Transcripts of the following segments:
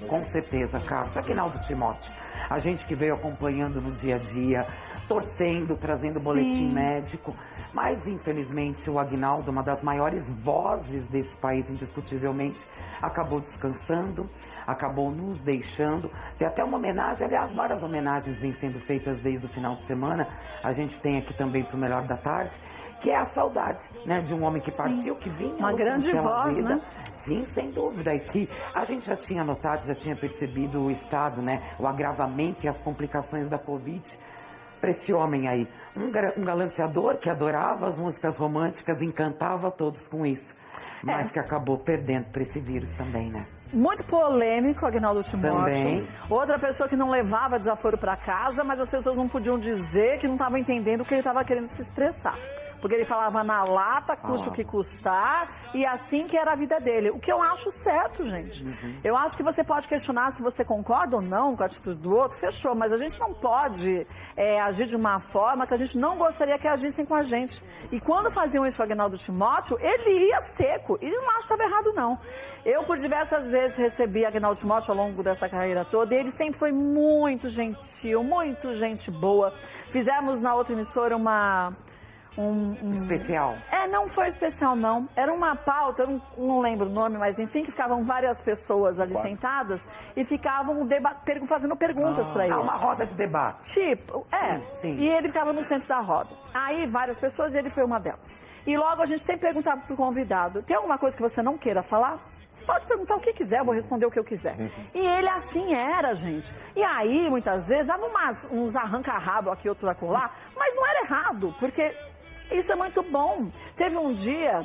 Com certeza, Carlos. Aguinaldo Timóteo, a gente que veio acompanhando no dia a dia, torcendo, trazendo boletim médico, mas infelizmente o Aguinaldo, uma das maiores vozes desse país, indiscutivelmente, acabou descansando, acabou nos deixando. Tem até uma homenagem, aliás, várias homenagens vêm sendo feitas desde o final de semana. A gente tem aqui também para o Melhor da Tarde, que é a saudade, né, de um homem que partiu, que vinha uma grande voz, vida. né? Sim, sem dúvida. E que a gente já tinha notado, já tinha percebido o estado, né, o agravamento e as complicações da Covid para esse homem aí. Um galanteador que adorava as músicas românticas, encantava todos com isso, mas que acabou perdendo para esse vírus também, né? Muito polêmico, Aguinaldo Timóteo. Também. Outra pessoa que não levava desaforo para casa, mas as pessoas não podiam dizer que não estavam entendendo o que ele estava querendo se expressar. Porque ele falava na lata, custe o que custar, e assim que era a vida dele. O que eu acho certo, gente. Eu acho que você pode questionar se você concorda ou não com a atitude do outro, fechou. Mas a gente não pode agir de uma forma que a gente não gostaria que agissem com a gente. E quando faziam isso com o Aguinaldo Timóteo, ele ia seco. E eu não acho que estava errado, não. Eu, por diversas vezes, recebi Aguinaldo Timóteo ao longo dessa carreira toda, e ele sempre foi muito gentil, muito gente boa. Fizemos na outra emissora Especial. Não foi especial, não. Era uma pauta, eu não lembro o nome, mas enfim, que ficavam várias pessoas ali sentadas e ficavam fazendo perguntas para ele. Uma roda de debate. Tipo, Sim. E ele ficava no centro da roda. Aí, várias pessoas, e ele foi uma delas. E logo a gente sempre perguntava pro convidado, tem alguma coisa que você não queira falar? Pode perguntar o que quiser, eu vou responder o que eu quiser. E ele assim era, gente. E aí, muitas vezes, dava uns arranca-rabo aqui, outro acolá, mas não era errado, porque isso é muito bom. Teve um dia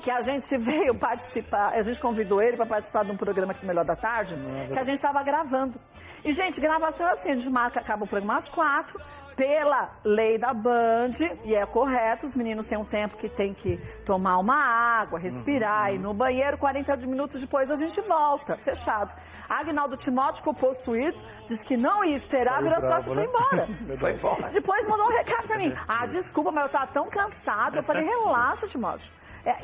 que a gente veio participar, a gente convidou ele para participar de um programa aqui no Melhor da Tarde, que a gente estava gravando. E, gente, gravação é assim, a gente marca, acaba o programa às 4, pela lei da Band, e é correto, os meninos têm um tempo que tem que tomar uma água, respirar, ir no banheiro, 40 minutos depois a gente volta, fechado. Aguinaldo Timóteo ficou possuído, disse que não ia esperar, virou as costas e foi embora. Foi embora. Depois mandou um recado pra mim. Desculpa, mas eu tava tão cansado. Eu falei, relaxa, Timóteo.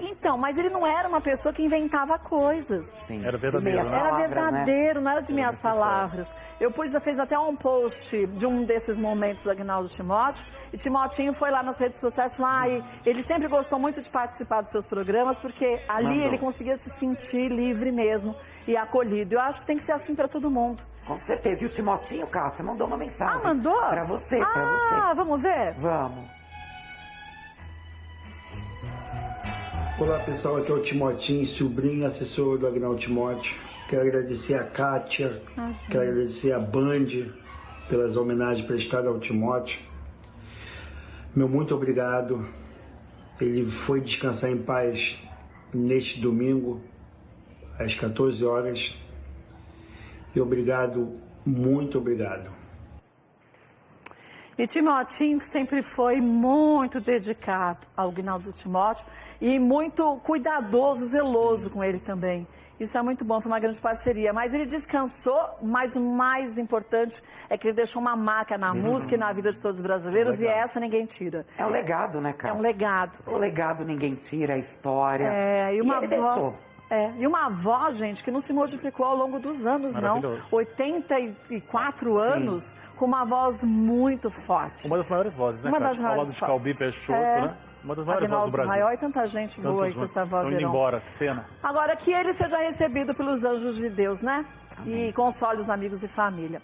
Então, mas ele não era uma pessoa que inventava coisas. Sim. Era verdadeiro, né? Era verdadeiro, né? não era de minhas palavras. Eu fez até um post de um desses momentos do Aguinaldo Timóteo, e Timotinho foi lá nas redes sociais e falou, e ele sempre gostou muito de participar dos seus programas, porque ali ele conseguia se sentir livre mesmo e acolhido. Eu acho que tem que ser assim para todo mundo. Com certeza. E o Timotinho, Kátia, mandou uma mensagem. Mandou? Pra você, pra você. Vamos ver? Vamos. Olá pessoal, aqui é o Timotinho, sobrinho assessor do Aguinaldo Timóteo. Quero agradecer a Kátia, quero agradecer a Band pelas homenagens prestadas ao Timóteo. Meu muito obrigado. Ele foi descansar em paz neste domingo, às 14 horas. E obrigado, muito obrigado. E Timotinho, que sempre foi muito dedicado ao Aguinaldo Timóteo e muito cuidadoso, zeloso com ele também. Isso é muito bom, foi uma grande parceria. Mas ele descansou, mas o mais importante é que ele deixou uma marca na música e na vida de todos os brasileiros, e essa ninguém tira. É um legado, né, cara? É um legado. O legado ninguém tira, a história. E uma ele voz. deixou. E uma voz, gente, que não se modificou ao longo dos anos, não. 84 anos, com uma voz muito forte. Uma das maiores vozes, né, Uma Kátia? das maiores Ao lado de Calbi Peixoto, né? Uma das maiores vozes do Brasil. Maior e tanta gente boa aí com essa voz. Estão indo embora, que pena. Agora, que ele seja recebido pelos anjos de Deus, né? Amém. E console os amigos e família.